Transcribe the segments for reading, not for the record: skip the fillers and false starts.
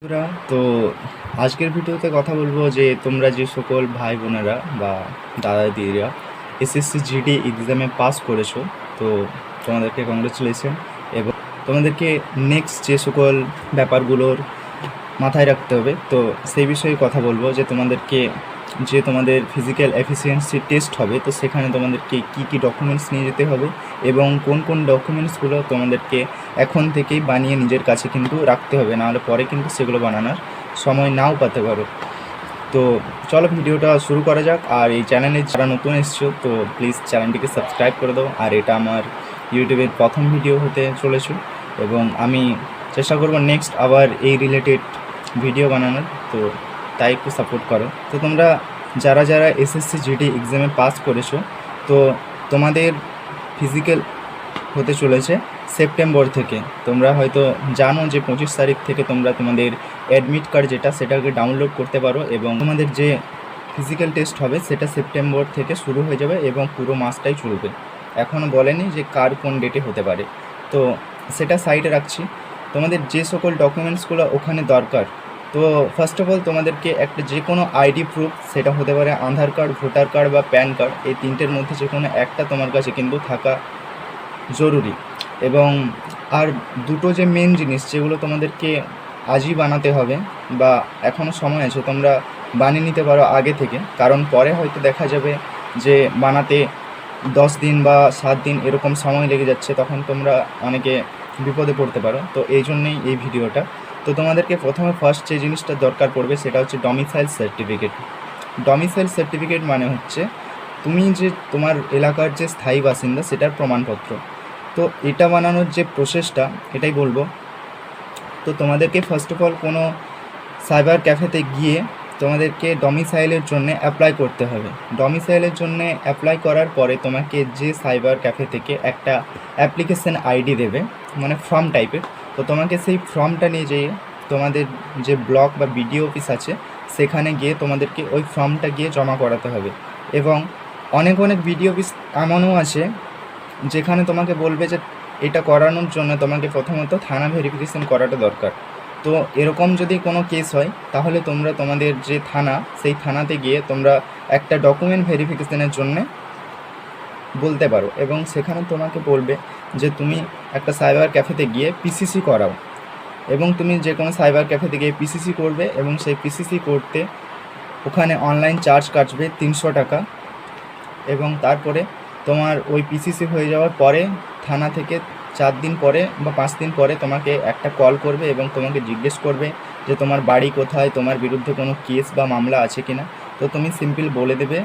বন্ধুরা, তো আজকের ভিডিওতে কথা বলবো যে তোমরা যে সকল ভাই বোনেরা বা দাদা দিদিরা এসএসসি জিডি এক্সামে পাস করেছো, তো তোমাদেরকে কংগ্রেচুলেশন। এবং তোমাদেরকে নেক্সট যে সকল ব্যাপারগুলোর মাথায় রাখতে হবে, তো সেই বিষয়ে কথা বলবো যে তোমাদের ফিজিক্যাল এফিসিয়েন্সি টেস্ট হবে, তো সেখানে তোমাদেরকে কী কী ডকুমেন্টস নিয়ে যেতে হবে এবং কোন কোন ডকুমেন্টসগুলো তোমাদেরকে এখন থেকেই বানিয়ে নিজের কাছে কিন্তু রাখতে হবে, নাহলে পরে কিন্তু সেগুলো বানানোর সময় নাও পেতে পারো। তো চলো ভিডিওটা শুরু করা যাক। আর এই চ্যানেলে যারা নতুন এসছো, তো প্লিজ চ্যানেলটিকে সাবস্ক্রাইব করে দাও। আর এটা আমার ইউটিউবের প্রথম ভিডিও হতে চলেছে এবং আমি চেষ্টা করব নেক্সট আবার এই রিলেটেড ভিডিও বানানোর, তো তাই একটু সাপোর্ট করো। তো তোমরা যারা যারা এসএসসি জিডি এক্সামে পাস করেছো, তো তোমাদের ফিজিক্যাল হতে চলেছে সেপ্টেম্বর থেকে। তোমরা হয়তো জানো যে 25 তারিখ থেকে তোমরা তোমাদের অ্যাডমিট কার্ড সেটাকে ডাউনলোড করতে পারো এবং তোমাদের যে ফিজিক্যাল টেস্ট হবে সেটা সেপ্টেম্বর থেকে শুরু হয়ে যাবে এবং পুরো মাসটাই চলবে। এখনও বলেনি যে কার কোন ডেটে হতে পারে, তো সেটা সাইডে রাখছি। তোমাদের যে সকল ডকুমেন্টসগুলো ওখানে দরকার, তো ফার্স্ট অফ অল তোমাদেরকে একটা যে কোনো আইডি প্রুফ, সেটা হতে পারে আধার কার্ড, ভোটার কার্ড বা প্যান কার্ড, এই তিনটের মধ্যে যে কোনো একটা তোমার কাছে কিন্তু থাকা জরুরি। এবং আর দুটো যে মেন জিনিস যেগুলো তোমাদেরকে আজই বানাতে হবে বা এখনও সময় আছে, তোমরা বানিয়ে নিতে পারো আগে থেকে, কারণ পরে হয়তো দেখা যাবে যে বানাতে 10 দিন বা 7 দিন এরকম সময় লেগে যাচ্ছে, তখন তোমরা অনেকে বিপদে পড়তে পারো। তো এই জন্যেই এই ভিডিওটা। তো তোমাদেরকে প্রথমে ফার্স্ট যে জিনিসটা দরকার পড়বে সেটা হচ্ছে ডমিসাইল সার্টিফিকেট। ডমিসাইল সার্টিফিকেট মানে হচ্ছে তুমি যে তোমার এলাকার যে স্থায়ী বাসিন্দা সেটার প্রমাণপত্র। তো এটা বানানোর যে প্রসেসটা এটাই বলবো। তো তোমাদেরকে ফার্স্ট অফ অল কোনো সাইবার ক্যাফেতে গিয়ে তোমাদেরকে ডমিসাইলের জন্য অ্যাপ্লাই করতে হবে। ডমিসাইলের জন্য অ্যাপ্লাই করার পরে তোমাকে যে সাইবার ক্যাফে থেকে একটা অ্যাপ্লিকেশন আইডি দেবে, মানে ফর্ম টাইপের। তো তোমাকে সেই ফর্মটা নিয়ে যেয়ে তোমাদের যে ব্লক বা বিডিও অফিস আছে সেখানে গিয়ে তোমাদেরকে ওই ফর্মটা গিয়ে জমা করাতে হবে। এবং অনেক অনেক বিডিও অফিস এমনও আছে যেখানে তোমাকে বলবে যে এটা করানোর জন্য তোমাকে প্রথমত থানা ভেরিফিকেশন করাটা দরকার। তো এরকম যদি কোনো কেস হয় তাহলে তোমরা তোমাদের যে থানা, সেই থানাতে গিয়ে তোমরা একটা ডকুমেন্ট ভেরিফিকেশনের জন্য বলতে পারো এবং সেখানে তোমাকে বলবে যে তুমি একটা সাইবার ক্যাফেতে গিয়ে পিসিসি করাও। এবং তুমি যে কোনো সাইবার ক্যাফেতে গিয়ে পিসিসি করবে এবং সেই পিসিসি করতে ওখানে অনলাইন চার্জ কাটবে 300 টাকা। এবং তারপরে তোমার ওই পিসিসি হয়ে যাওয়ার পরে থানা থেকে 4 দিন পরে বা 5 দিন পরে তোমাকে একটা কল করবে এবং তোমাকে জিজ্ঞেস করবে যে তোমার বাড়ি কোথায়, তোমার বিরুদ্ধে কোনো কেস বা মামলা আছে কি না। তো তুমি সিম্পল বলে দেবে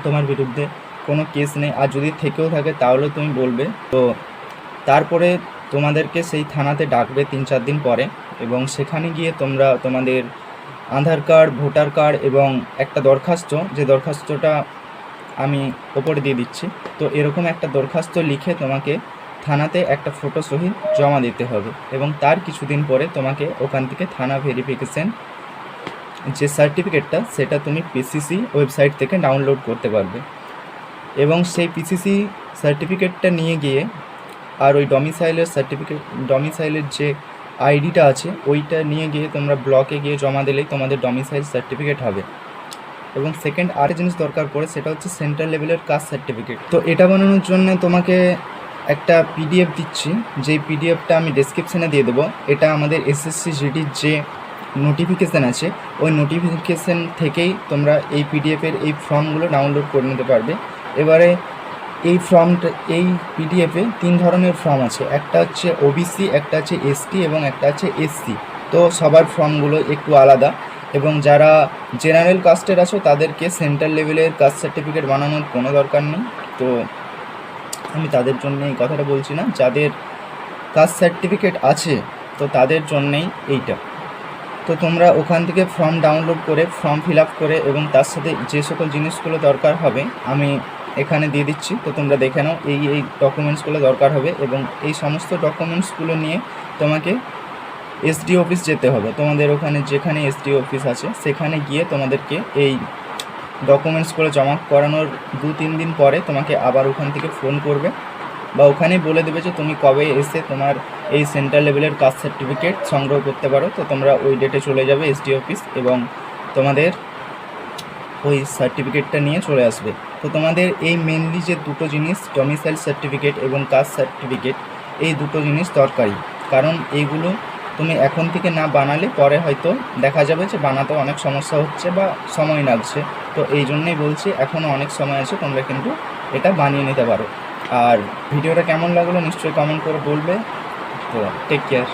তোমার বিরুদ্ধে কোনো কেস নেই, আর যদি থেকেও থাকে তাহলে তুমি বলবে। তো তারপরে তোমাদেরকে সেই থানাতে ডাকবে 3-4 দিন পরে এবং সেখানে গিয়ে তোমরা তোমাদের আধার কার্ড, ভোটার কার্ড এবং একটা দরখাস্ত, যে দরখাস্তটা আমি ওপরে দিয়ে দিচ্ছি, তো এরকম একটা দরখাস্ত লিখে তোমাকে থানাতে একটা ফটো সহিত জমা দিতে হবে। এবং তার কিছুদিন পরে তোমাকে ওখান থেকে থানা ভেরিফিকেশন যে সার্টিফিকেটটা সেটা তুমি পিসিসি ওয়েবসাইট থেকে ডাউনলোড করতে পারবে। এবং সেই পিসিসি সার্টিফিকেটটা নিয়ে গিয়ে আর ওই ডমিসাইলের যে আইডিটা আছে ওইটা নিয়ে গিয়ে তোমরা ব্লকে গিয়ে জমা দিলেই তোমাদের ডমিসাইল সার্টিফিকেট হবে। এবং সেকেন্ড আর জিনিস দরকার পড়ে সেটা হচ্ছে সেন্ট্রাল লেভেলের কাস্ট সার্টিফিকেট। তো এটা বানানোর জন্য তোমাকে একটা পিডিএফ দিচ্ছি, যেই পিডিএফটা আমি ডেসক্রিপশানে দিয়ে দেবো। এটা আমাদের এসএসসি জিডির যে নোটিফিকেশান আছে ওই নোটিফিকেশান থেকেই তোমরা এই পিডিএফের এই ফর্মগুলো ডাউনলোড করে নিতে পারবে। এবারে এই পিডিএফে 3 ধরনের ফর্ম আছে, একটা হচ্ছে ওবিসি, একটা হচ্ছে এসটি এবং একটা হচ্ছে এসসি। তো সবার ফর্মগুলো একটু আলাদা। এবং যারা জেনারেল কাস্টের আছো তাদেরকে সেন্ট্রাল লেভেলের কাস্ট সার্টিফিকেট বানানোর কোনো দরকার নেই। তো আমি তাদের জন্য এই কথাটা বলছি না, যাদের কাস্ট সার্টিফিকেট আছে তো তাদের জন্যেই এইটা। তো তোমরা ওখান থেকে ফর্ম ডাউনলোড করে ফর্ম ফিল আপ করে এবং তার সাথে যে সকল জিনিসগুলো দরকার হবে আমি এখানে দিয়ে দিচ্ছি, তো তোমরা দেখে নাও। এই ডকুমেন্টসগুলো দরকার হবে এবং এই সমস্ত ডকুমেন্টসগুলো নিয়ে তোমাকে এসডি অফিস যেতে হবে। তোমাদের ওখানে যেখানে এসডি অফিস আছে সেখানে গিয়ে তোমাদেরকে এই ডকুমেন্টসগুলো জমা করানোর 2-3 দিন পরে তোমাকে আবার ওখান থেকে ফোন করবে বা ওখানেই বলে দেবে যে তুমি কবে এসে তোমার এই সেন্ট্রাল লেভেলের কাস্ট সার্টিফিকেট সংগ্রহ করতে পারো। তো তোমরা ওই ডেটে চলে যাবে এসডি অফিস এবং তোমাদের ওই সার্টিফিকেটটা নিয়ে চলে আসবে। তো তোমাদের এই মেনলি যে দুটো জিনিস, ডমিসাইল সার্টিফিকেট এবং কাস্ট সার্টিফিকেট, এই দুটো জিনিস দরকারি। কারণ এইগুলো তুমি এখন থেকে না বানালে পরে হয়তো দেখা যাবে যে বানাতে অনেক সমস্যা হচ্ছে বা সময় লাগছে। তো এই জন্যই বলছি এখনও অনেক সময় আছে, তোমরা কিন্তু এটা বানিয়ে নিতে পারো। আর ভিডিওটা কেমন লাগলো নিশ্চয়ই কমেন্ট করে বলবে। তো টেক কেয়ার।